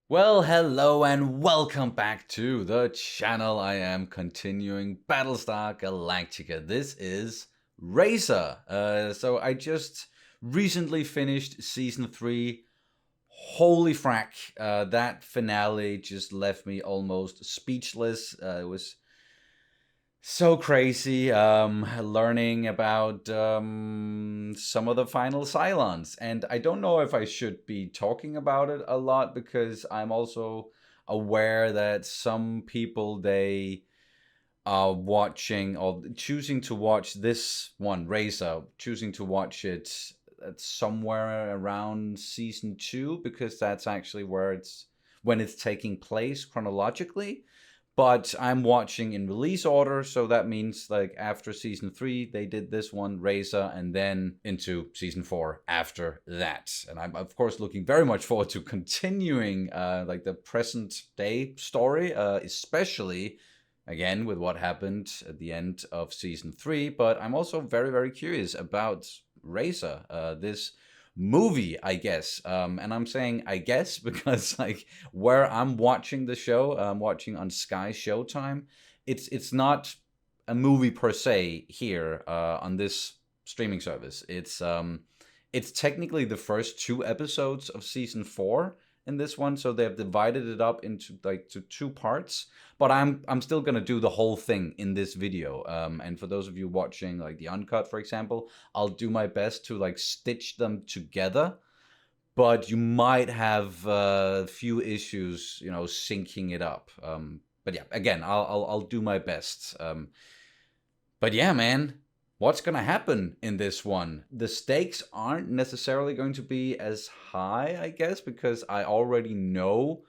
Well, hello and welcome back to the channel. I am continuing Battlestar Galactica. This is Racer. So I just recently finished season 3. Holy frack, that finale just left me almost speechless. It was so crazy learning about some of the final Cylons. And I don't know if I should be talking about it a lot because I'm also aware that some people, they are watching or choosing to watch this one, Razor, choosing to watch it at somewhere around season 2 because that's actually where when it's taking place chronologically. But I'm watching in release order, so that means like after season 3 they did this one, Razor, and then into season 4 after that. And I'm of course looking very much forward to continuing like the present day story, especially again with what happened at the end of season 3. But I'm also very curious about Razor, this movie, I guess. And I'm saying I guess because like where I'm watching the show, I'm watching on Sky Showtime. It's not a movie per se here on this streaming service. It's technically the first 2 episodes of season 4 in this one, so they've divided it up into like to 2 parts. But I'm still gonna do the whole thing in this video. And for those of you watching like the uncut, for example, I'll do my best to like stitch them together. But you might have a few issues, syncing it up. But yeah, again, I'll do my best. But yeah, man, what's gonna happen in this one? The stakes aren't necessarily going to be as high, I guess, because I already know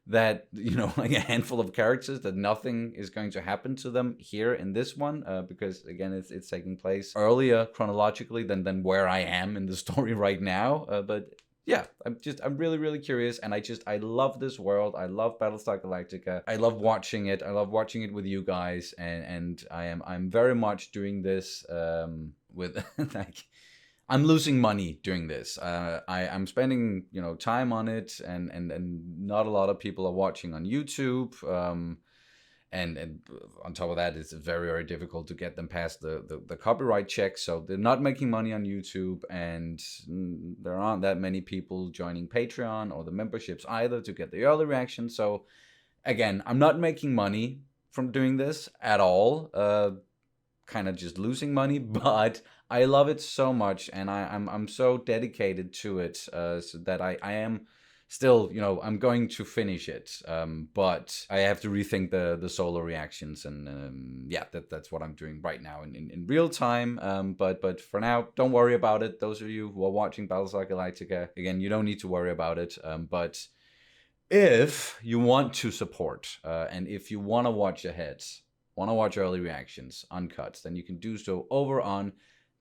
that like a handful of characters, that nothing is going to happen to them here in this one, because again it's taking place earlier chronologically than where I am in the story right now. But yeah, I'm really curious, and I love this world. I love Battlestar Galactica. I love watching it. I love watching it with you guys, and I'm very much doing this with like I'm losing money doing this. I'm spending time on it, and not a lot of people are watching on YouTube. And on top of that, it's very difficult to get them past the copyright check. So they're not making money on YouTube, and there aren't that many people joining Patreon or the memberships either to get the early reaction. So again, I'm not making money from doing this at all. Kind of just losing money, but I love it so much, and I'm so dedicated to it, so that I am still, I'm going to finish it. But I have to rethink the solo reactions, and yeah, that's what I'm doing right now in real time. But for now, don't worry about it. Those of you who are watching Battlestar Galactica, again, you don't need to worry about it. But if you want to support, and if you want to watch ahead, want to watch early reactions, uncut, then you can do so over on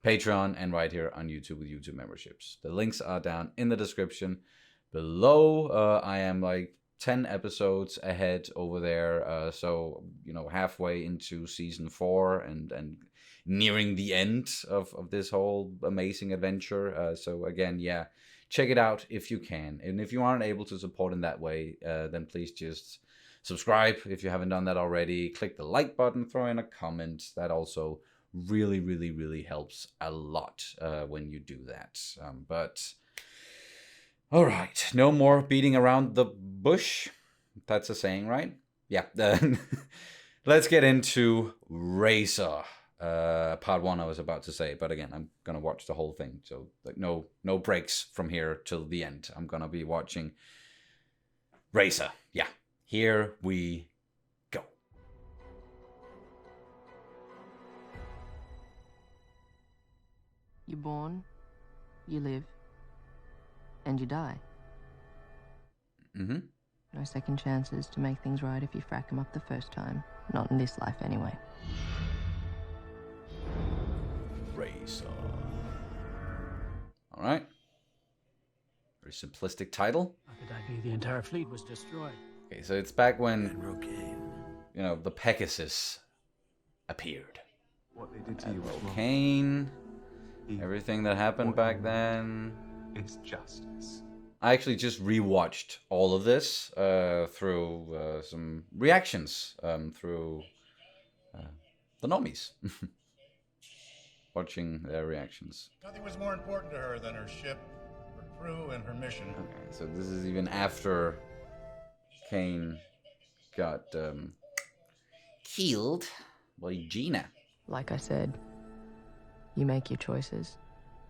Patreon and right here on YouTube with YouTube memberships. The links are down in the description below. I am like 10 episodes ahead over there. So, halfway into season 4 and nearing the end of this whole amazing adventure. So again, yeah, check it out if you can. And if you aren't able to support in that way, then please just subscribe if you haven't done that already. Click the like button, throw in a comment. That also really helps a lot when you do that. But all right, no more beating around the bush. That's a saying, right? Yeah. Let's get into Racer. Part 1 I was about to say, but again, I'm gonna watch the whole thing, so like no breaks from here till the end. I'm gonna be watching Racer. Yeah, here we go. You're born, you live, and you die. Mm-hmm. No second chances to make things right if you frack them up the first time. Not in this life, anyway. Racer. All right. Very simplistic title. Not that I knew the entire fleet was destroyed. Okay, so it's back when the Pegasus appeared. What they did to you was wrong. Rocaine, everything that happened back then. It's justice. I actually just rewatched all of this through some reactions through the normies. Watching their reactions. Nothing was more important to her than her ship, her crew, and her mission. Okay, so this is even after Kane got killed by Gina. Like I said, you make your choices,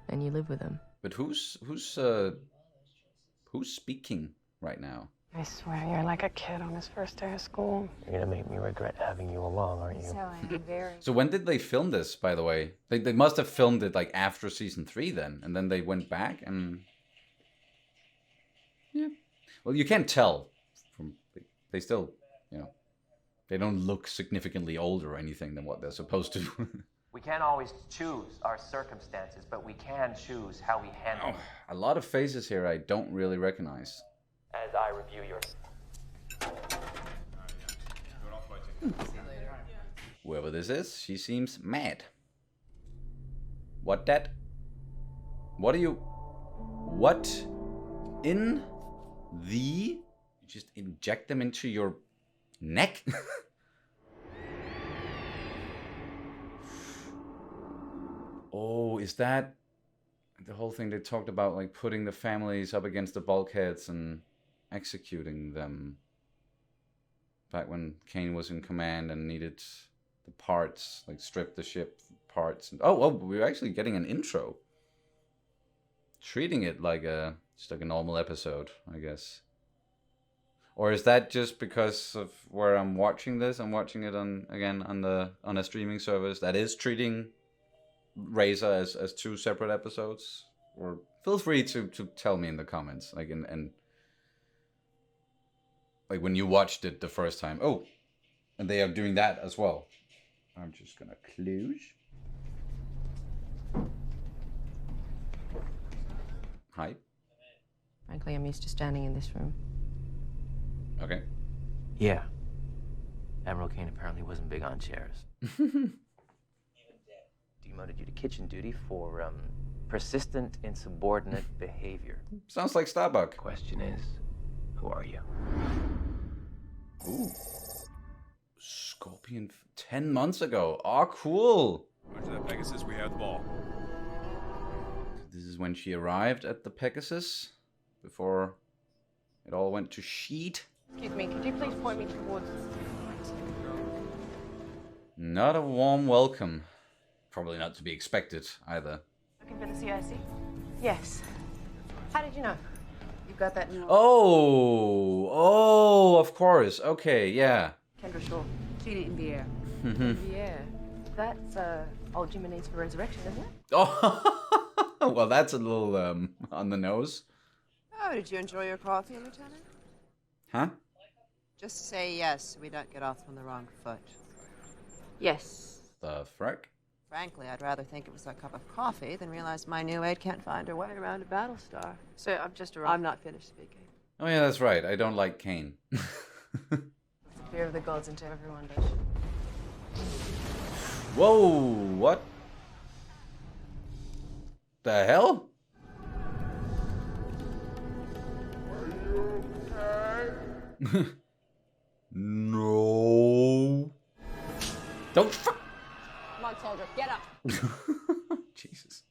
and you live with them. But who's speaking right now? I swear you're like a kid on his first day of school. You're gonna make me regret having you along, aren't you? So I am very... So when did they film this, by the way? They must have filmed it like after season 3 then, and then they went back and... Yeah. Well, you can't tell. They still, you know, they don't look significantly older or anything than what they're supposed to. We can't always choose our circumstances, but we can choose how we handle them. A lot of faces here I don't really recognize. As I review your... Whoever this is, she seems mad. What that? What are you... What in the... You just inject them into your neck? Oh, is that the whole thing they talked about, like putting the families up against the bulkheads and executing them back when Kane was in command and needed the parts, like strip the ship parts. And, oh, we're actually getting an intro. Treating it like just like a normal episode, I guess. Or is that just because of where I'm watching this? I'm watching it on a streaming service that is treating Razor as 2 separate episodes. Or feel free to tell me in the comments, like and like when you watched it the first time. Oh, and they are doing that as well. I'm just gonna close. Hi. Frankly, I'm used to standing in this room. Okay. Yeah. Admiral Kane apparently wasn't big on chairs. Demoted you to kitchen duty for persistent insubordinate behavior. Sounds like Starbuck. Question is, who are you? Ooh. Scorpion 10 months ago. Oh, cool. Roger that, Pegasus. We have the ball. This is when she arrived at the Pegasus before it all went to shit. Excuse me, could you please point me towards... Not a warm welcome. Probably not to be expected either. Looking for the CIC? Yes. How did you know? You got that in... Oh, of course. Okay, yeah. Kendra Shaw. Seen it in the air. Yeah. That's old Jimenez for Resurrection, isn't it? Oh, well, that's a little on the nose. Oh, did you enjoy your coffee, Lieutenant? Huh? Just say yes so we don't get off on the wrong foot. Yes. The frick? Frankly, I'd rather think it was a cup of coffee than realize my new aide can't find her way around a Battlestar. So I've just arrived. I'm not finished speaking. Oh yeah, that's right. I don't like Kane. Fear of the gods into everyone does. Whoa, what? The hell? No. Don't fuck. Come on, soldier, get up. Jesus.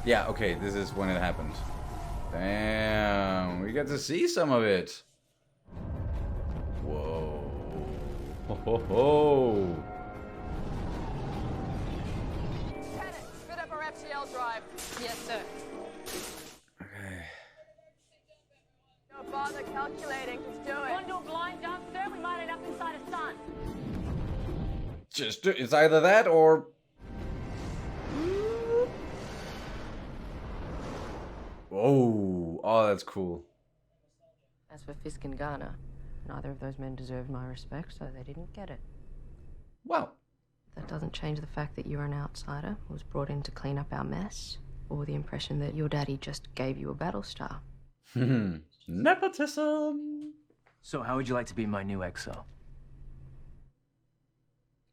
Yeah, okay, this is when it happened. Damn, we get to see some of it. Whoa. Ho, ho, ho. Lieutenant, spit up our FTL drive. Yes, sir. Okay. Don't bother calculating, just do it. Want to do a blind jump, sir? We might end up inside a sun. Just it's either that or... Whoa. Oh, that's cool. As for Fisk and Garner, neither of those men deserved my respect, so they didn't get it. Wow. That doesn't change the fact that you're an outsider who was brought in to clean up our mess, or the impression that your daddy just gave you a Battlestar. Nepotism. So how would you like to be my new XO?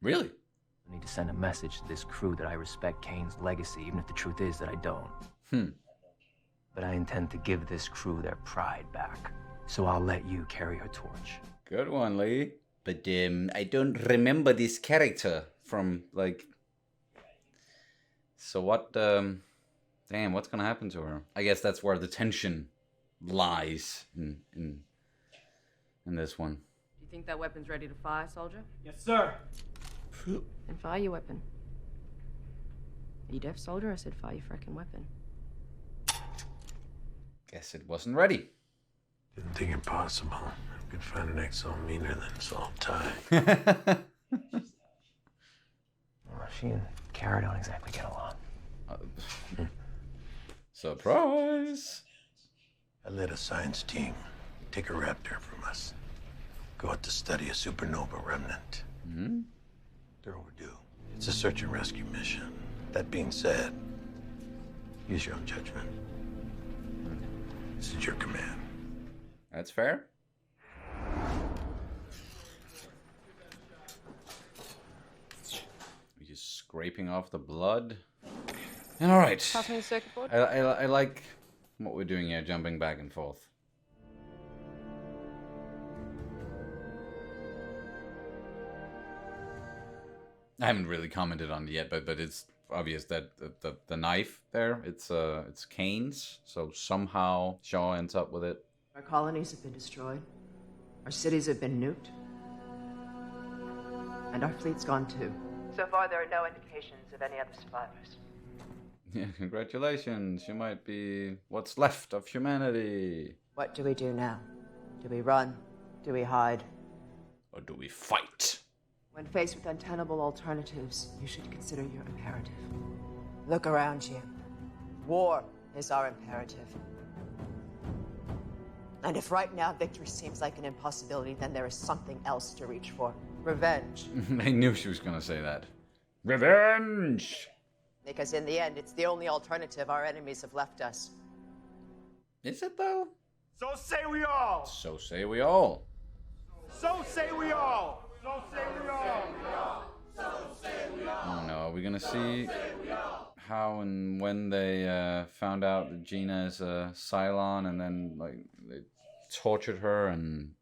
Really? I need to send a message to this crew that I respect Kane's legacy, even if the truth is that I don't. But I intend to give this crew their pride back. So I'll let you carry her torch. Good one, Lee. But I don't remember this character from, like... So what, damn, what's gonna happen to her? I guess that's where the tension lies in this one. Do you think that weapon's ready to fire, soldier? Yes, sir. Then fire your weapon. Are you deaf, soldier? I said fire your frickin' weapon. Guess it wasn't ready. Didn't think it possible. I could find an exo meaner than Salt Tie. Well, she and Kara don't exactly get along. Surprise! I led a science team take a raptor from us. Go out to study a supernova remnant. Mm-hmm. They're overdue. It's a search and rescue mission. That being said, use your own judgment. This is your command. That's fair. We're just scraping off the blood. And alright. Pass me the circuit board. I like what we're doing here, jumping back and forth. I haven't really commented on it yet, but it's obvious that the knife there, it's Kane's, so somehow Shaw ends up with it. Our colonies have been destroyed. Our cities have been nuked. And our fleet's gone too. So far, there are no indications of any other survivors. Yeah, congratulations. You might be what's left of humanity. What do we do now? Do we run? Do we hide? Or do we fight? When faced with untenable alternatives, you should consider your imperative. Look around you. War is our imperative. And if right now victory seems like an impossibility, then there is something else to reach for. Revenge. I knew she was gonna say that. Revenge! Because in the end, it's the only alternative our enemies have left us. Is it though? So say we all. So say we all. So say we all. So say we all. I don't know, are we gonna see how and when they found out that Gina is a Cylon and then like they tortured her and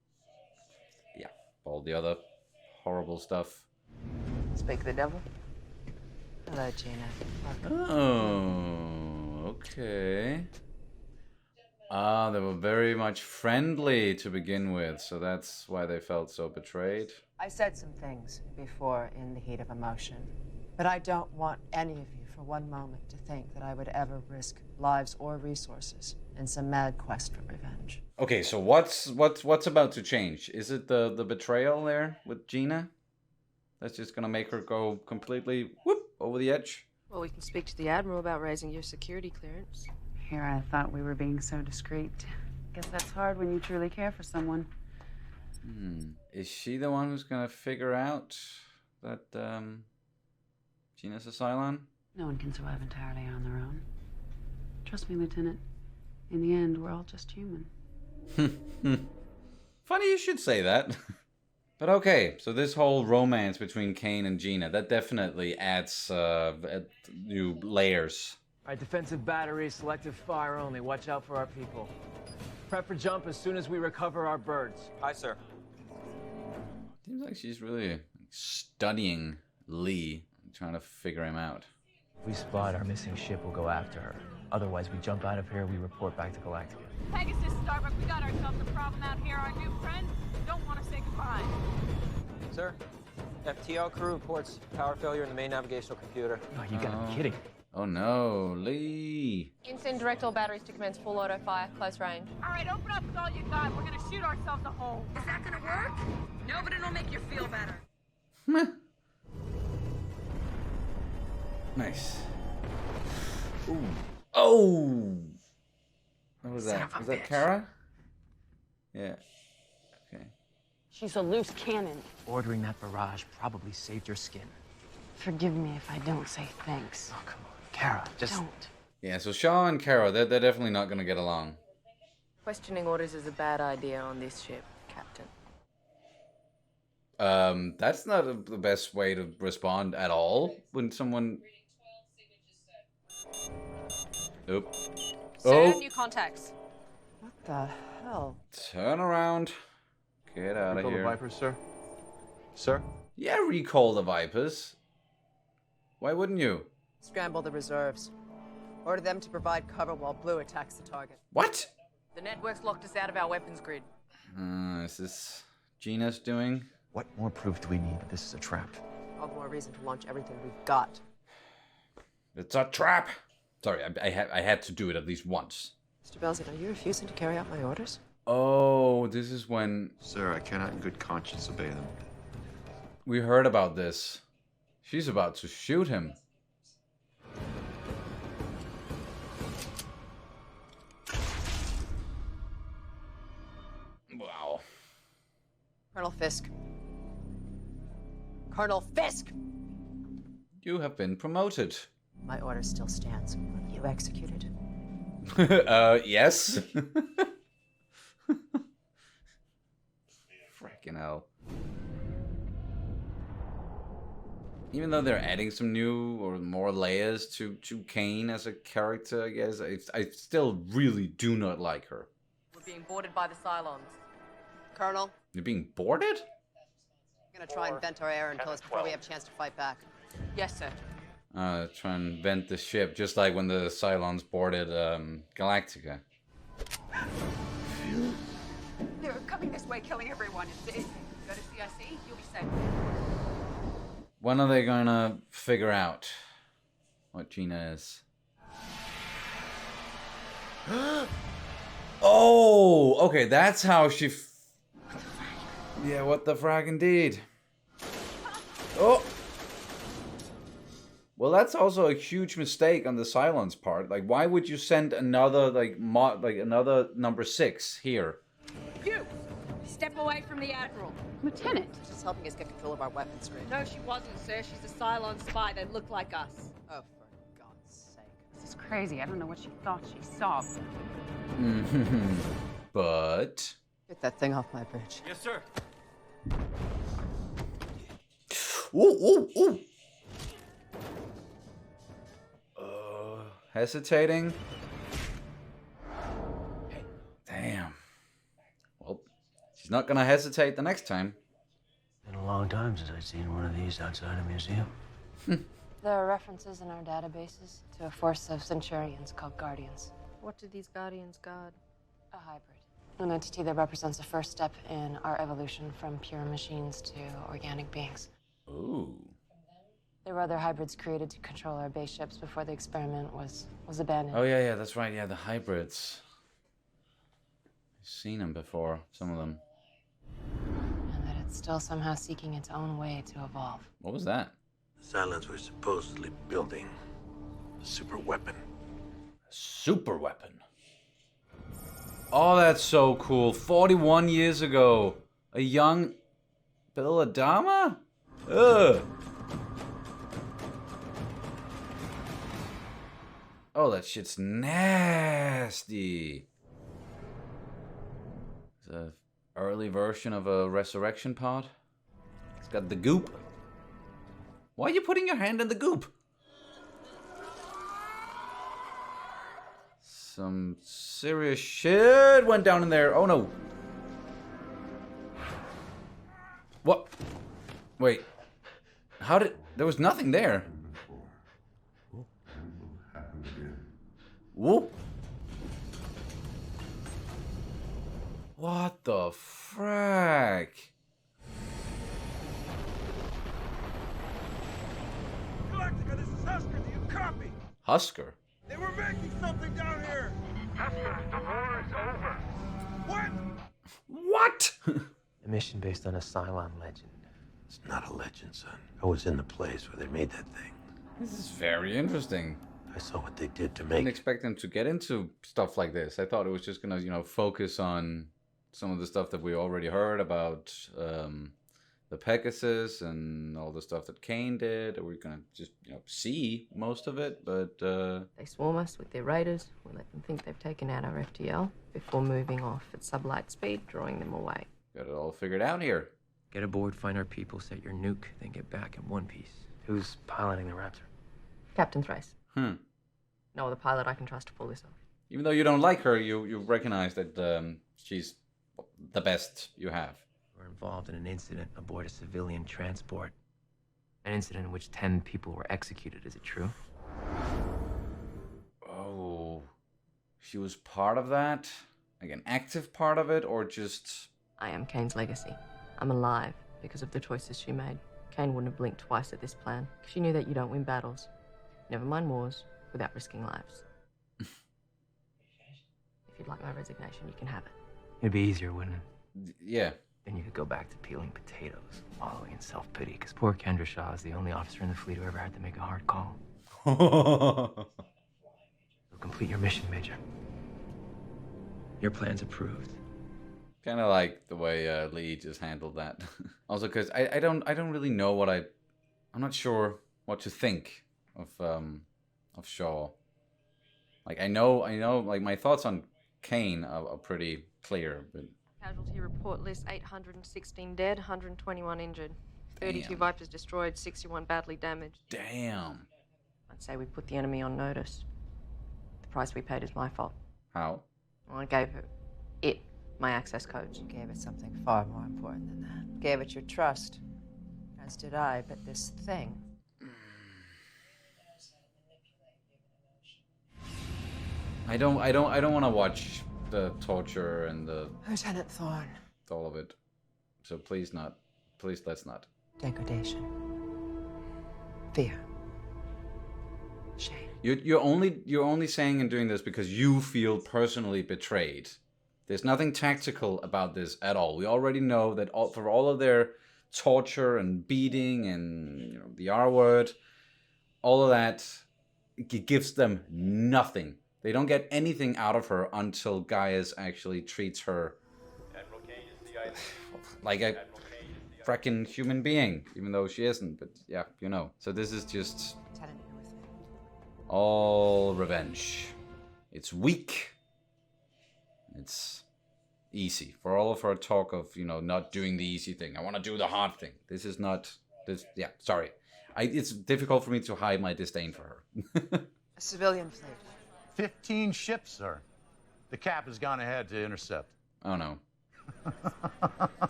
yeah, all the other horrible stuff. Speak the devil. Hello, Gina. Oh, okay. Ah, they were very much friendly to begin with, so that's why they felt so betrayed. I said some things before in the heat of emotion, but I don't want any of you for one moment to think that I would ever risk lives or resources in some mad quest for revenge. Okay, so what's about to change? Is it the betrayal there with Gina? That's just gonna make her go completely whoop over the edge? Well, we can speak to the Admiral about raising your security clearance. Here I thought we were being so discreet. Guess that's hard when you truly care for someone. Is she the one who's gonna figure out that Gina's a Cylon? No one can survive entirely on their own. Trust me, Lieutenant. In the end, we're all just human. Funny you should say that. But okay, so this whole romance between Kane and Gina, that definitely adds new layers. All right, defensive batteries, selective fire only. Watch out for our people. Prep for jump as soon as we recover our birds. Aye, sir. Seems like she's really studying Lee, trying to figure him out. If we spot our missing ship, we'll go after her. Otherwise, we jump out of here, we report back to Galactica. Pegasus, Starbuck, we got ourselves a problem out here. Our new friend don't want to say goodbye. Sir, FTL crew reports power failure in the main navigational computer. Oh, you gotta be kidding. Oh no, Lee. Send direct all batteries to commence full auto fire, close range. All right, open up with all you got. We're gonna shoot ourselves a hole. Is that gonna work? No, but it'll make you feel better. Nice. Ooh. Oh! What was that? Was that Kara? Yeah. Okay. She's a loose cannon. Ordering that barrage probably saved your skin. Forgive me if I don't say thanks. Oh, come on. Kara, just... Don't. Yeah, so Shaw and Kara, they're definitely not gonna get along. Questioning orders is a bad idea on this ship, Captain. That's not the best way to respond at all when someone... Oop. Sir, Oh. new contacts. What the hell? Turn around. Get out of Recall the here. Vipers, sir? Sir? Yeah, recall the Vipers. Why wouldn't you? Scramble the reserves. Order them to provide cover while Blue attacks the target. What? The network's locked us out of our weapons grid. Is this Gina's doing? What more proof do we need that this is a trap? All the more reason to launch everything we've got. It's a trap. Sorry, I had to do it at least once. Mr. Belzit, are you refusing to carry out my orders? Oh, this is when Sir, I cannot in good conscience obey them. we heard about this. She's about to shoot him. Wow. Colonel Fisk. Colonel Fisk! You have been promoted. My order still stands. Will you execute it? Yes. Freaking hell. Even though they're adding some new or more layers to Kane as a character, I guess, I still really do not like her. We're being boarded by the Cylons. Colonel, You're being boarded? we're gonna try and vent our air and kill us before we have a chance to fight back. Yes, sir. Try and vent the ship, just like when the Cylons boarded Galactica. They're coming this way, killing everyone. Go to CIC, you'll be safe. When are they gonna figure out what Gina is? Oh, okay, that's how she. Yeah, what the frag indeed. Oh. Well, that's also a huge mistake on the Cylons part. Like, why would you send another another number 6 here? You! Step away from the Admiral. Lieutenant. She's helping us get control of our weapons grid. No, she wasn't, sir. She's a Cylon spy. They look like us. Oh, for God's sake. This is crazy. I don't know what she thought she saw. But Get that thing off my bridge. Yes, sir. ooh. Hesitating. Damn. Well, she's not gonna hesitate the next time. Been a long time since I've seen one of these outside a museum. There are references in our databases to a force of Centurions called Guardians. What do these Guardians guard? A hybrid. An entity that represents the first step in our evolution from pure machines to organic beings. Ooh. There were other hybrids created to control our base ships before the experiment was abandoned. Oh yeah, that's right. Yeah, the hybrids. I've seen them before, some of them. And that it's still somehow seeking its own way to evolve. What was that? The Cylons were supposedly building a super weapon. Super weapon. Oh, that's so cool. 41 years ago. A young Bill Adama? Ugh. Oh, that shit's nasty. It's an early version of a resurrection pod. It's got the goop. Why are you putting your hand in the goop? Some serious shit went down in there. Oh no. What? Wait. How did... There was nothing there. Whoop. What the frack? Galactica, this is Husker. Do you copy? Husker? They were making something down here. Husker, the war is over. What? What? A mission based on a Cylon legend. It's not a legend, son. I was in the place where they made that thing. This is very interesting. I saw what they did to I make didn't it. expect them to get into stuff like this. I thought it was just gonna, focus on some of the stuff that we already heard about the Pegasus and all the stuff that Kane did. We're gonna just, see most of it, but They swarm us with their raiders. We let them think they've taken out our FTL before moving off at sublight speed, drawing them away. got it all figured out here. Get aboard, find our people, set your nuke, then get back in one piece. Who's piloting the Raptor? Captain Thrace. Hmm. No other pilot I can trust to pull this off. Even though you don't like her, you recognize that she's the best you have. We're involved in an incident aboard a civilian transport. An incident in which 10 people were executed. Is it true? Oh, she was part of that? Like an active part of it, or just... I am Kane's legacy. I'm alive because of the choices she made. Kane wouldn't have blinked twice at this plan. She knew that you don't win battles, never mind wars, without risking lives. If you'd like my resignation, you can have it. It'd be easier, wouldn't it? Yeah. Then you could go back to peeling potatoes, wallowing in self-pity, because poor Kendra Shaw is the only officer in the fleet who ever had to make a hard call. So complete your mission, Major. Your plan's approved. Kind of like the way Lee just handled that. Also, because I don't really know what I'm not sure what to think of Shaw. Like I know, like my thoughts on Kane are pretty clear, but Casualty report lists 816 dead, 121 injured. 32 Damn. Vipers destroyed, 61 badly damaged. Damn. I'd say we put the enemy on notice. The price we paid is my fault. How? Well, I gave it my access codes. You gave it something far more important than that. Gave it your trust. As did I, but this thing. I don't want to watch the torture and the Lieutenant Thorne. all of it. So please let's not. Degradation. Fear. Shame. You're only saying and doing this because you feel personally betrayed. There's nothing tactical about this at all. We already know that for all of their torture and beating and the R word, all of that, it gives them nothing. They don't get anything out of her until Gaius actually treats her like a frickin' human being, even though she isn't. But yeah, So this is just all revenge. It's weak. It's easy. For all of her talk of, not doing the easy thing. I want to do the hard thing. This is not... Yeah, sorry. It's difficult for me to hide my disdain for her. A civilian fleet. 15 ships, sir. The Cap has gone ahead to intercept. Oh, no.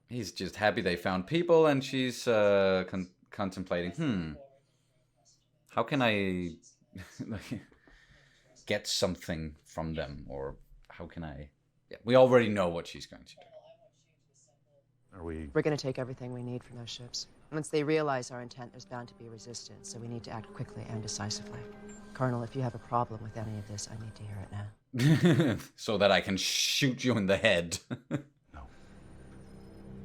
He's just happy they found people, and she's contemplating, how can I get something from them? Or how can I... Yeah, we already know what she's going to do. We're going to take everything we need from those ships. Once they realize our intent, there's bound to be resistance, so we need to act quickly and decisively. Colonel, if you have a problem with any of this, I need to hear it now. So that I can shoot you in the head. No.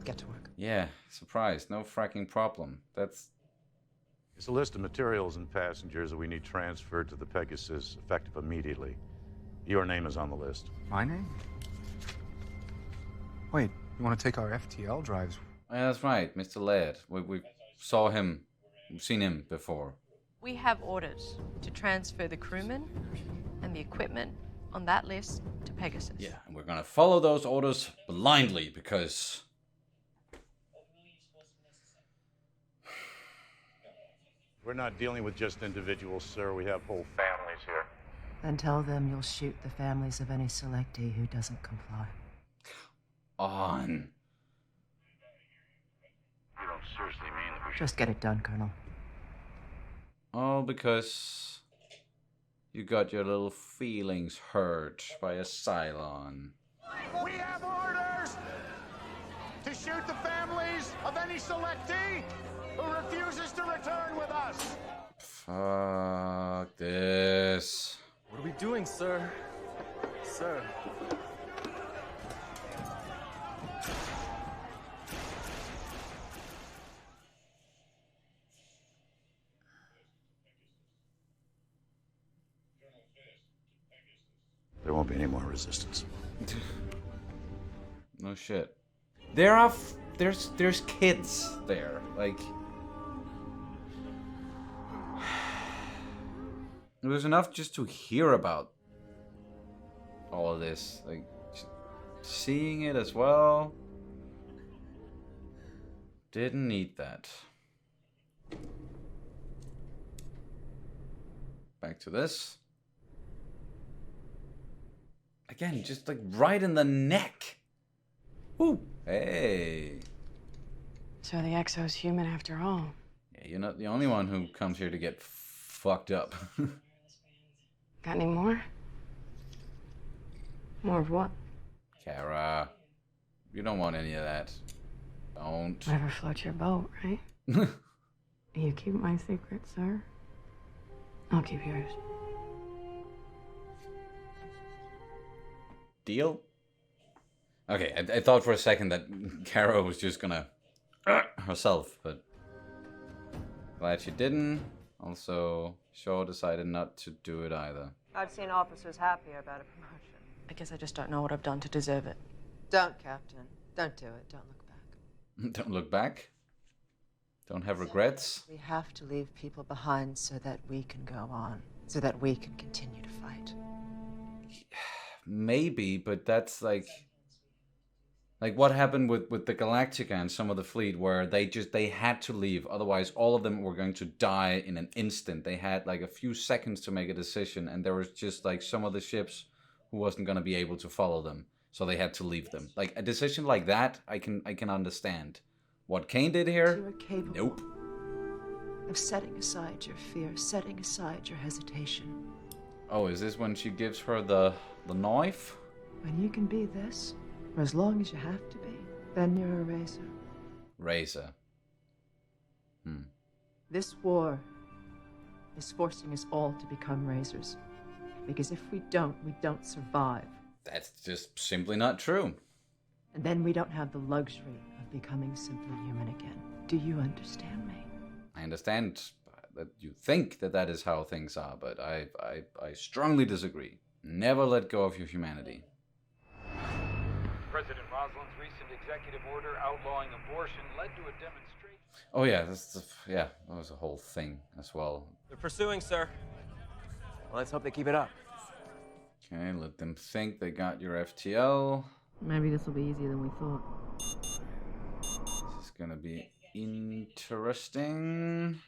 Get to work. Yeah, surprise. No fracking problem. That's... It's a list of materials and passengers that we need transferred to the Pegasus, effective immediately. Your name is on the list. My name? Wait, you want to take our FTL drives? Yeah, that's right, Mr. Laird. We saw him. We've seen him before. We have orders to transfer the crewmen and the equipment on that list to Pegasus. Yeah, and we're gonna follow those orders blindly because... We're not dealing with just individuals, sir. We have whole families here. Then tell them you'll shoot the families of any selectee who doesn't comply. On. You don't seriously mean that we should... Just get it done, Colonel. All because you got your little feelings hurt by a Cylon. We have orders to shoot the families of any selectee who refuses to return with us. Fuck this. What are we doing, sir? Sir. There won't be any more resistance. No shit. There's kids there. Like, it was enough just to hear about all of this. Like, seeing it as well. Didn't need that. Back to this. Again, just like right in the neck. Ooh, hey. So the Exo's human after all. Yeah, you're not the only one who comes here to get fucked up. Got any more? More of what? Kara, you don't want any of that. Don't. Whatever floats your boat, right? You keep my secret, sir. I'll keep yours. Deal? Okay, I thought for a second that Kara was just gonna herself, but glad she didn't. Also, Shaw decided not to do it either. I've seen officers happier about a promotion. I guess I just don't know what I've done to deserve it. Don't, Captain. Don't do it. Don't look back. Don't look back? Don't have regrets? We have to leave people behind so that we can go on, so that we can continue to fight. Maybe, but that's like what happened with the Galactica and some of the fleet, where they had to leave, otherwise all of them were going to die in an instant. They had like a few seconds to make a decision, and there was just like some of the ships who wasn't going to be able to follow them, so they had to leave them. Like a decision like that, I can understand. What Kane did here? You are capable Nope. of setting aside your fear, setting aside your hesitation. Oh, is this when she gives her the knife? When you can be this, for as long as you have to be, then you're a razor. Razor. This war is forcing us all to become razors. Because if we don't survive. That's just simply not true. And then we don't have the luxury of becoming simply human again. Do you understand me? I understand that you think that is how things are, but I strongly disagree. Never let go of your humanity. President Roslin's recent executive order outlawing abortion led to a demonstration. Oh yeah, that was a whole thing as well. They're pursuing, sir. Well, let's hope they keep it up. Okay, let them think they got your FTL. Maybe this will be easier than we thought. This is gonna be interesting.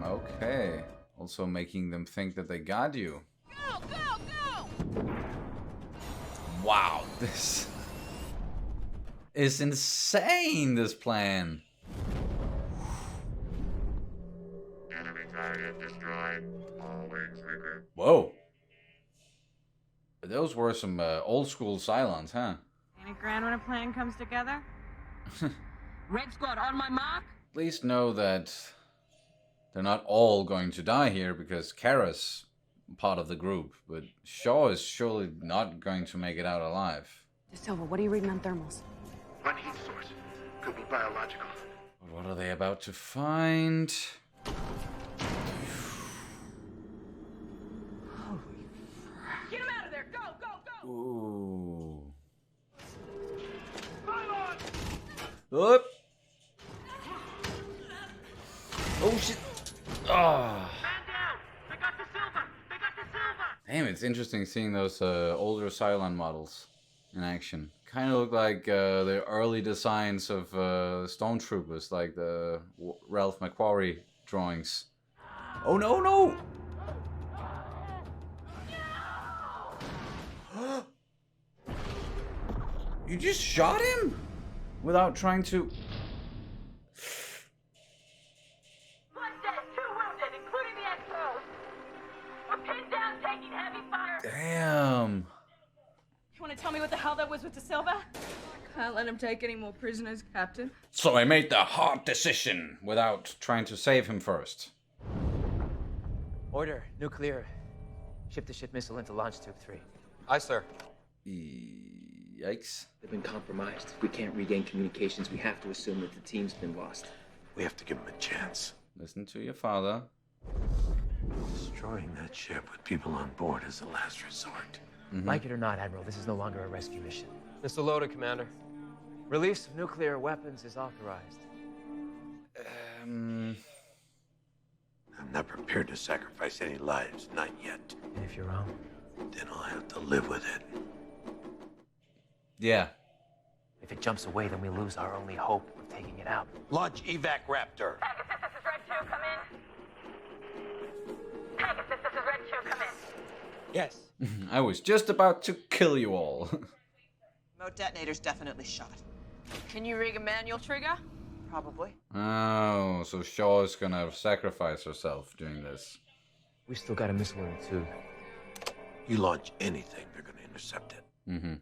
Okay. Also making them think that they got you. Go, go, go! Wow, this is insane, this plan. Enemy target destroyed. All wings regroup. Whoa. Those were some old school Cylons, huh? Ain't it grand when a plan comes together? Red Squad, on my mark. At least know that they're not all going to die here, because Kara's part of the group, but Shaw is surely not going to make it out alive. De Silva, what are you reading on thermals? One heat source. Could be biological. But what are they about to find? Get him out of there! Go, go, go! Ooh. Oop. Oh shit. Ah. Damn, it's interesting seeing those older Cylon models in action. Kind of look like the early designs of Stormtroopers, like the Ralph McQuarrie drawings. Oh no, no! You just shot him? Without trying to... One dead, 2 wounded, including the Exos. We're pinned down, taking heavy fire. Damn. You want to tell me what the hell that was with De Silva? Can't let him take any more prisoners, Captain. So I made the hard decision without trying to save him first. Order, nuclear. Ship-to-ship missile into launch tube 3. Aye, sir. Yikes. They've been compromised. If we can't regain communications, we have to assume that the team's been lost. We have to give him a chance. Listen to your father. Destroying that ship with people on board is the last resort. Like it or not, Admiral, this is no longer a rescue mission. Mr. Loader, Commander. Release of nuclear weapons is authorized. I'm not prepared to sacrifice any lives, not yet. And if you're wrong? Then I'll have to live with it. Yeah. If it jumps away, then we lose our only hope of taking it out. Launch evac Raptor. Pegasus, this is Red 2, come in. Pegasus, this is Red 2, come in. Yes. I was just about to kill you all. Remote detonator's definitely shot. Can you rig a manual trigger? Probably. Oh, so Shaw is gonna sacrifice herself doing this. We still got a missile in the tube. You launch anything, they're gonna intercept it. Mm-hmm.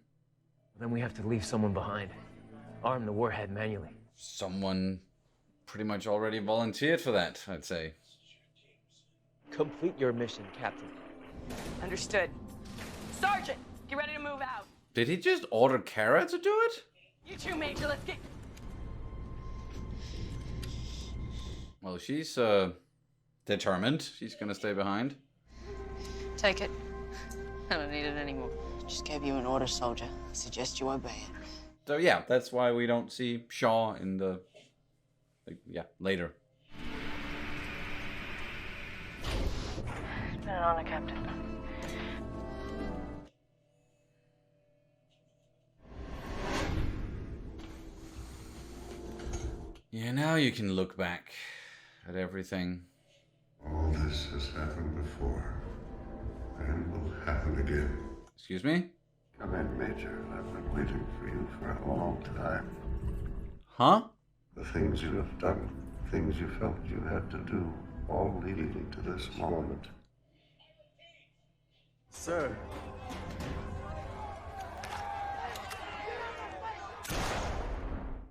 Then we have to leave someone behind. Arm the warhead manually. Someone pretty much already volunteered for that, I'd say. Complete your mission, Captain. Understood. Sergeant, get ready to move out. Did he just order Kara to do it? You too, Major, let's get... Well, she's determined. She's gonna stay behind. Take it. I don't need it anymore. Just gave you an order, soldier. I suggest you obey it. So yeah, that's why we don't see Shaw in the... later. It's been an honor, Captain. Yeah, now you can look back at everything. All this has happened before, and will happen again. Excuse me? Come in, Major. I've been waiting for you for a long time. Huh? The things you have done, things you felt you had to do, all leading to this moment. Sir.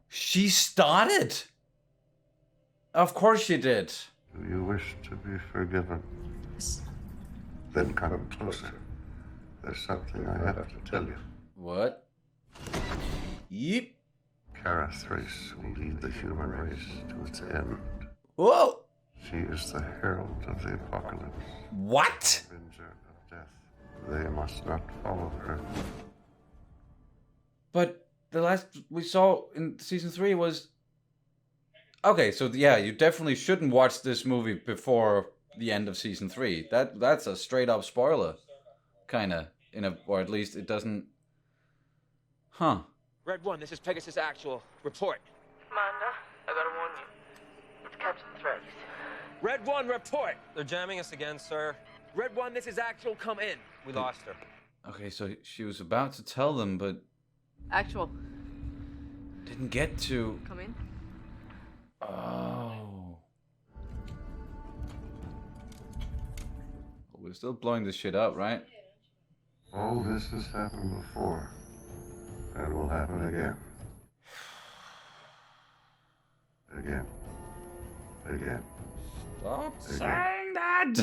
She started! Of course she did. Do you wish to be forgiven? Yes. Then come closer. There's something I have to tell you. What? Yep. Kara Thrace will lead the human race to its end. Whoa! She is the herald of the apocalypse. What? Avenger of death. They must not follow her. But the last we saw in season 3 was... Okay, so yeah, you definitely shouldn't watch this movie before the end of season 3. That's a straight up spoiler. Kinda. Or at least it doesn't... Huh. Red 1, this is Pegasus Actual. Report. Amanda, I gotta warn you. It's Captain Threats. Red 1, report! They're jamming us again, sir. Red 1, this is Actual. Come in. We lost her. Okay, so she was about to tell them, but... Actual. Didn't get to... Come in. Oh. We're still blowing this shit up, right? All this has happened before, and will happen again. Again. Again. Stop Again. saying that!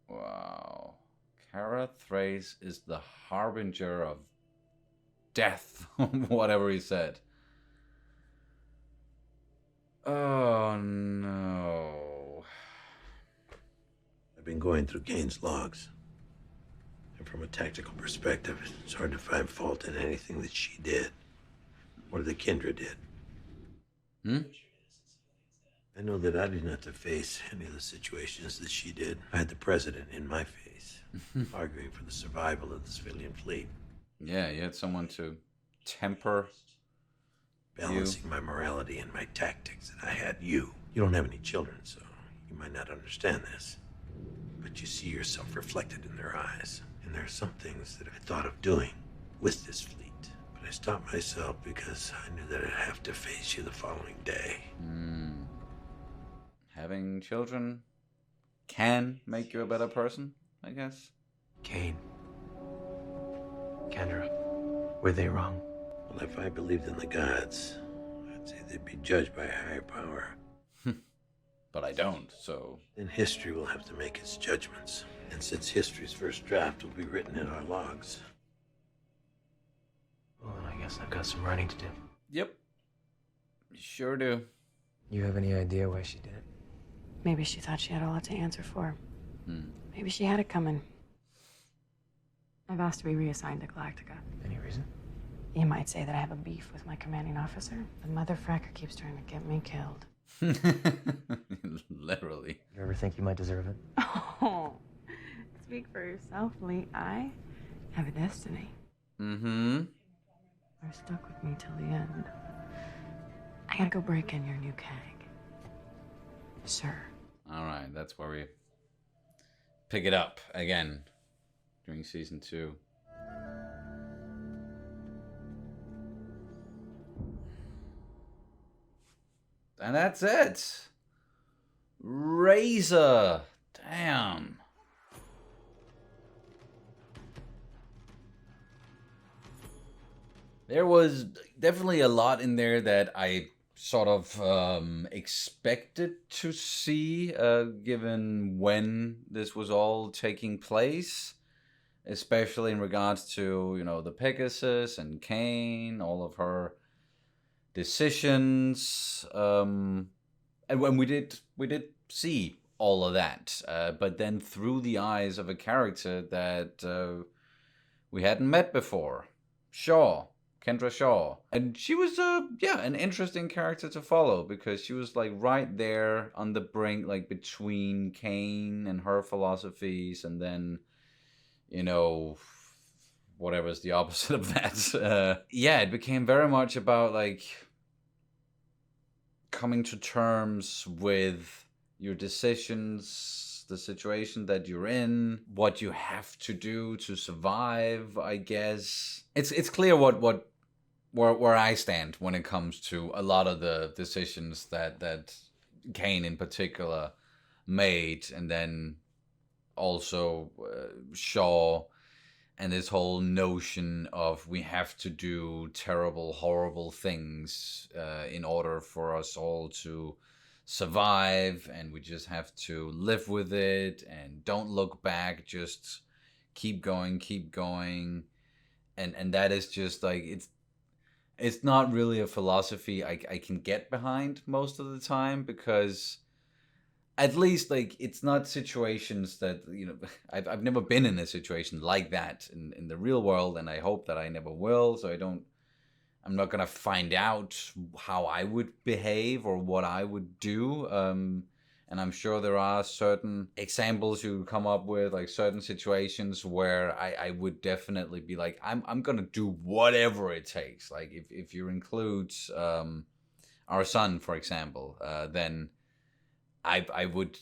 Wow. Kara Thrace is the harbinger of death, whatever he said. Oh no. I've been going through Kane's logs. And from a tactical perspective, it's hard to find fault in anything that she did. Or that Kendra did. I know that I didn't have to face any of the situations that she did. I had the president in my face, arguing for the survival of the civilian fleet. Yeah, you had someone to temper Balancing my morality and my tactics, and I had you. You don't have any children, so you might not understand this. But you see yourself reflected in their eyes. And there are some things that I thought of doing with this fleet. But I stopped myself because I knew that I'd have to face you the following day. Having children can make you a better person, I guess. Kane. Kendra. Were they wrong? Well, if I believed in the gods, I'd say they'd be judged by a higher power. But I don't, so... Then history will have to make its judgments. And since history's first draft will be written in our logs. Well, then I guess I've got some writing to do. Yep. You sure do. You have any idea why she did it? Maybe she thought she had a lot to answer for. Maybe she had it coming. I've asked to be reassigned to Galactica. Any reason? You might say that I have a beef with my commanding officer. The motherfracker keeps trying to get me killed. Literally. You ever think you might deserve it? Oh, speak for yourself, Lee. I have a destiny. are stuck with me till the end. I gotta go break in your new keg. Sir. Alright, that's where we pick it up again during season 2. And that's it. Razor. Damn. There was definitely a lot in there that I sort of expected to see, given when this was all taking place, especially in regards to, you know, the Pegasus and Kane, all of her decisions, and when we did see all of that, but then through the eyes of a character that we hadn't met before, Kendra Shaw. And she was, an interesting character to follow, because she was, like, right there on the brink, like, between Kane and her philosophies, and then, you know, whatever's the opposite of that. It became very much about, like, coming to terms with your decisions, the situation that you're in, what you have to do to survive, I guess. It's clear where I stand when it comes to a lot of the decisions that Kane in particular made, and then also Shaw, and this whole notion of we have to do terrible, horrible things in order for us all to survive, and we just have to live with it and don't look back, just keep going. And that is just like, it's not really a philosophy I can get behind most of the time, because at least, like, it's not situations that, you know, I've never been in a situation like that in the real world, and I hope that I never will, so I'm not gonna find out how I would behave or what I would do, and I'm sure there are certain examples you come up with, like certain situations where I would definitely be like, I'm gonna do whatever it takes. Like if you include our son, for example, then I would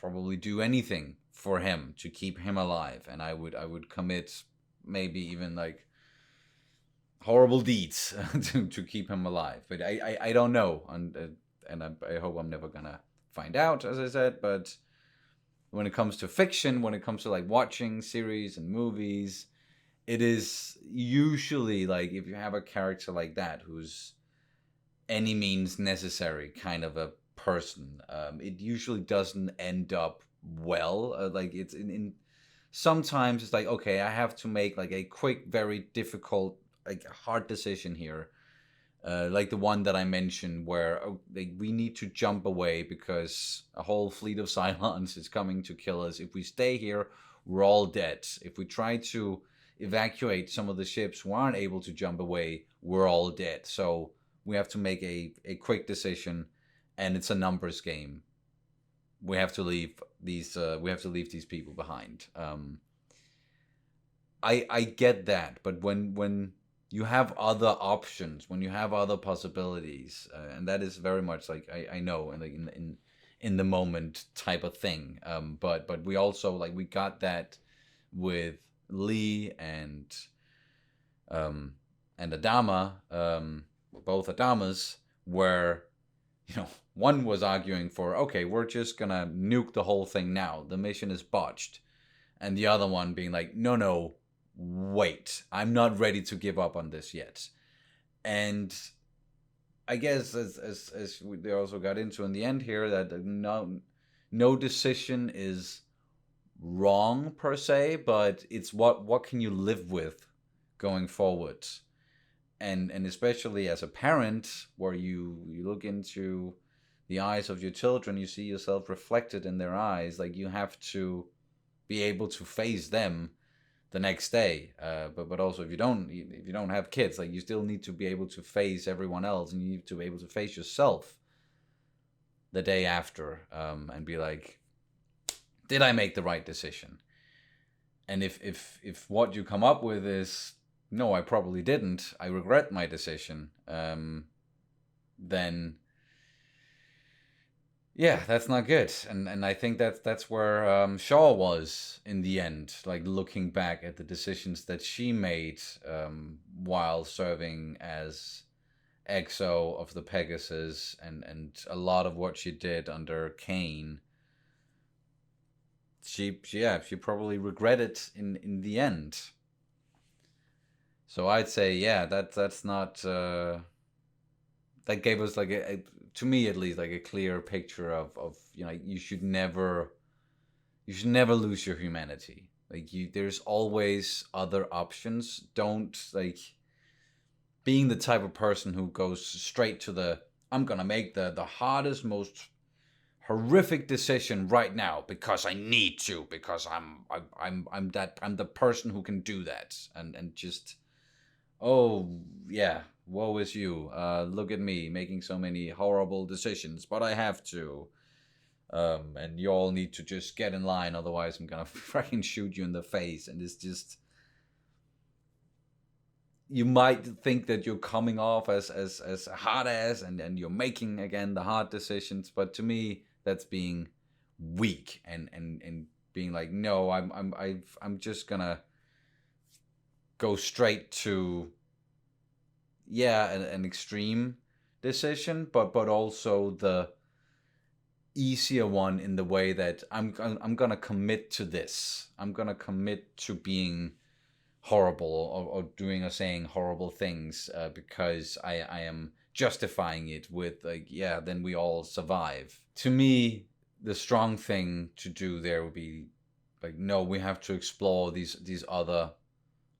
probably do anything for him to keep him alive, and I would commit maybe even like horrible deeds to keep him alive. But I don't know, and I hope I'm never gonna find out, as I said. But when it comes to fiction, when it comes to like watching series and movies, it is usually like, if you have a character like that who's any means necessary kind of a person, it usually doesn't end up well. Like it's in sometimes it's like, okay, I have to make like a quick, very difficult, like hard decision here. Like the one that I mentioned, where we need to jump away because a whole fleet of Cylons is coming to kill us. If we stay here, we're all dead. If we try to evacuate some of the ships who aren't able to jump away, we're all dead. So we have to make a quick decision, and it's a numbers game. We have to leave these. We have to leave these people behind. I get that, but when you have other options, when you have other possibilities, and that is very much like I know, and like in the moment type of thing. But we also, like, we got that with Lee and Adama, both Adamas, where, you know, one was arguing for, okay, we're just gonna nuke the whole thing now, the mission is botched, and the other one being like, no, wait, I'm not ready to give up on this yet. And I guess as they also got into in the end here, that no decision is wrong per se, but it's what can you live with going forward. And especially as a parent, where you look into the eyes of your children, you see yourself reflected in their eyes, like you have to be able to face them the next day. But also if you don't have kids, like you still need to be able to face everyone else, and you need to be able to face yourself the day after, and be like, did I make the right decision? And if what you come up with is no, I probably didn't, I regret my decision, then yeah, that's not good. And I think that's where Shaw was in the end, like looking back at the decisions that she made while serving as XO of the Pegasus, and a lot of what she did under Kane. She probably regretted in the end. So I'd say, yeah, that's not that gave us like to me at least, like a clear picture of you should never lose your humanity. Like there's always other options. Don't like being the type of person who goes straight to the I'm gonna make the hardest, most horrific decision right now because I need to, because I'm the person who can do that, and just, oh yeah, woe is you. Look at me making so many horrible decisions, but I have to. And you all need to just get in line, otherwise I'm gonna fucking shoot you in the face. And it's just, you might think that you're coming off as a hard ass, and you're making again the hard decisions, but to me that's being weak and being like, no, I'm just gonna go straight to, yeah, an extreme decision, but also the easier one, in the way that I'm gonna commit to this. I'm gonna commit to being horrible or doing or saying horrible things because I am justifying it with, like, yeah, then we all survive. To me, the strong thing to do there would be like, no, we have to explore these other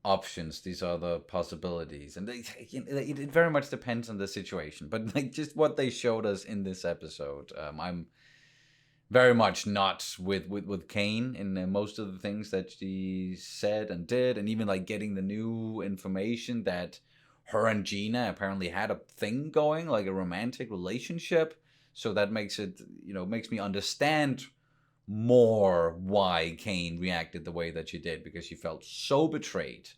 options, these other possibilities, and it very much depends on the situation. But like just what they showed us in this episode, I'm very much not with Kane in most of the things that she said and did, and even like getting the new information that her and Gina apparently had a thing going, like a romantic relationship. So that makes it, makes me understand more why Kane reacted the way that she did, because she felt so betrayed.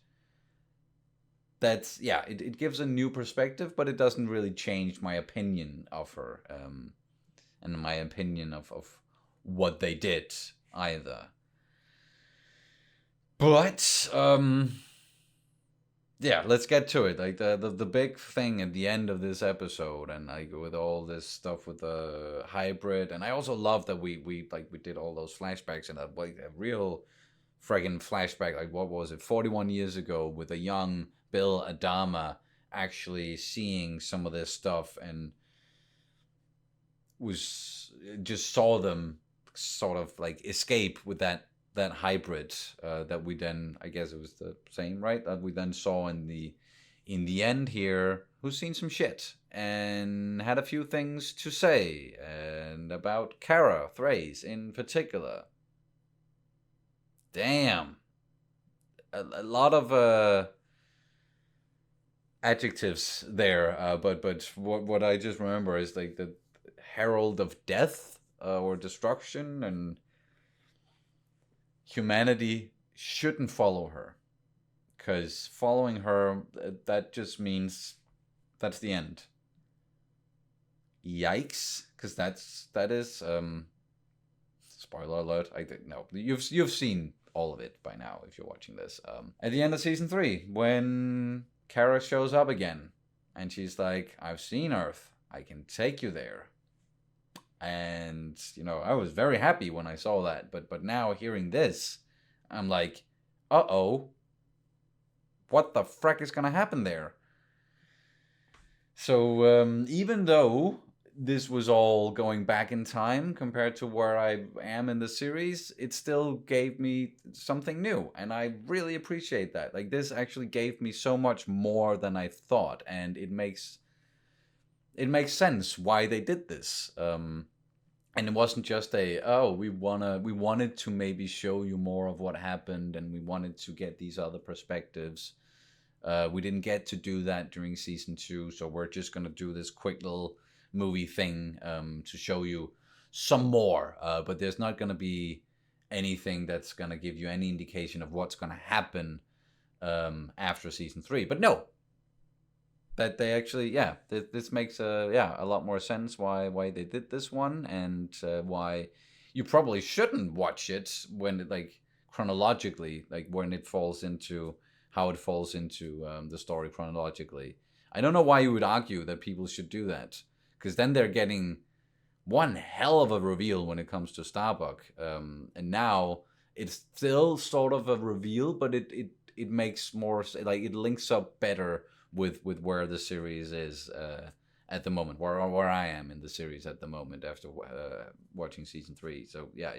That's, yeah, it gives a new perspective, but it doesn't really change my opinion of her, and my opinion of what they did either. But yeah, let's get to it. Like the big thing at the end of this episode, and like with all this stuff with the hybrid, and I also love that we did all those flashbacks, and like a real friggin' flashback, like what was it, 41 years ago, with a young Bill Adama actually seeing some of this stuff, and just saw them sort of like escape with that hybrid that we then, I guess it was the same, right, that we then saw in the end here, who's seen some shit and had a few things to say, and about Kara Thrace in particular. Damn, a lot of adjectives there, but what I just remember is like the herald of death or destruction, and humanity shouldn't follow her, because following her, that just means that's the end. Yikes, because that is spoiler alert. I think, no, you've seen all of it by now if you're watching this. At the end of season 3, when Kara shows up again, and she's like, I've seen Earth, I can take you there. And, I was very happy when I saw that. But now hearing this, I'm like, uh-oh. What the frack is going to happen there? So even though this was all going back in time compared to where I am in the series, it still gave me something new. And I really appreciate that. Like, this actually gave me so much more than I thought. And it makes sense why they did this. And it wasn't just we wanted to maybe show you more of what happened, and we wanted to get these other perspectives. We didn't get to do that during season 2, so we're just going to do this quick little movie thing to show you some more. But there's not going to be anything that's going to give you any indication of what's going to happen after season 3. But no, that they actually, yeah, this makes a lot more sense why they did this one, and why you probably shouldn't watch it when it, like, chronologically, like when it falls into how it falls into the story chronologically. I don't know why you would argue that people should do that, because then they're getting one hell of a reveal when it comes to Starbuck, and now it's still sort of a reveal, but it makes more, like, it links up better with where the series is at the moment, where I am in the series at the moment after watching season 3. So yeah,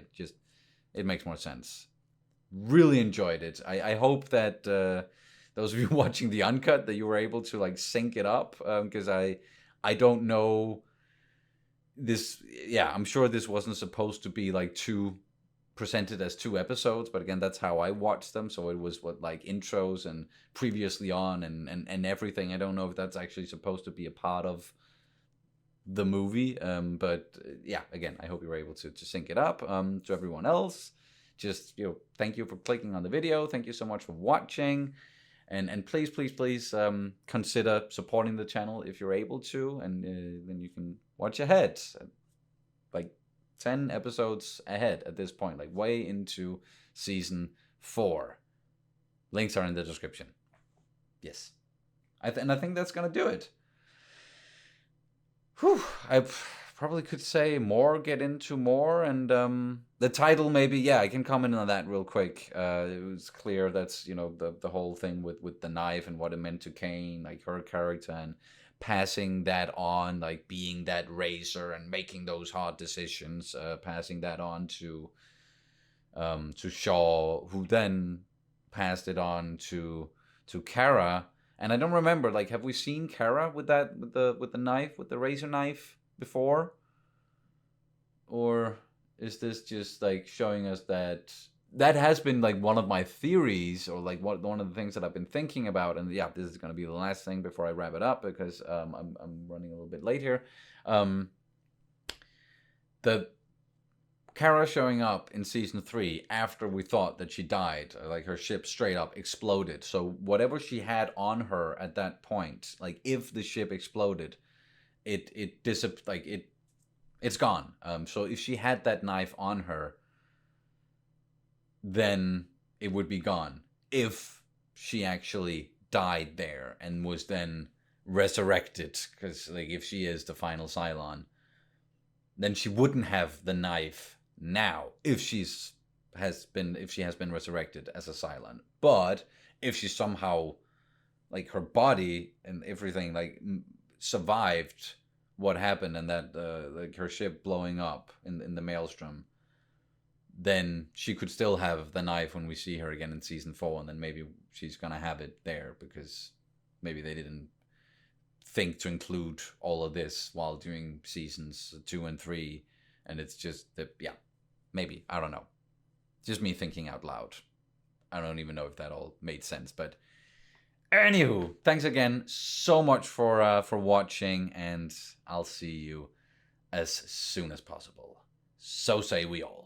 it makes more sense. Really enjoyed it. I hope that those of you watching the uncut, that you were able to, like, sync it up, because I don't know this. Yeah, I'm sure this wasn't supposed to be like presented as 2 episodes, but again, that's how I watched them. So it was like intros and previously on and everything. I don't know if that's actually supposed to be a part of the movie, but yeah, again, I hope you were able to sync it up. To everyone else, just, thank you for clicking on the video. Thank you so much for watching, and please consider supporting the channel if you're able to, and then you can watch ahead, like 10 episodes ahead at this point, like way into season 4. Links are in the description. Yes, and I think that's gonna do it. Whew, I probably could say more, get into more, and the title, maybe, yeah, I can comment on that real quick. It was clear that's, the whole thing with the knife and what it meant to Kane, like her character, and passing that on, like being that racer and making those hard decisions, passing that on to Shaw, who then passed it on to Kara. And I don't remember, like, have we seen Kara with the knife, with the razor knife before? Or is this just, like, showing us that has been, like, one of my theories, or like one of the things that I've been thinking about? And yeah, this is going to be the last thing before I wrap it up, because I'm running a little bit late here. The Kara showing up in season 3 after we thought that she died, like her ship straight up exploded. So whatever she had on her at that point, like if the ship exploded, it's gone. So if she had that knife on her, then it would be gone. If she actually died there and was then resurrected, because, like, if she is the final Cylon, then she wouldn't have the knife now if she has been resurrected as a Cylon. But if she somehow, like, her body and everything, like, survived what happened, and that like her ship blowing up in the maelstrom, then she could still have the knife when we see her again in season 4, and then maybe she's gonna have it there because maybe they didn't think to include all of this while doing seasons 2 and 3, and it's just that, yeah, maybe, I don't know, just me thinking out loud. I don't even know if that all made sense, but anywho, thanks again so much for watching, and I'll see you as soon as possible. So say we all.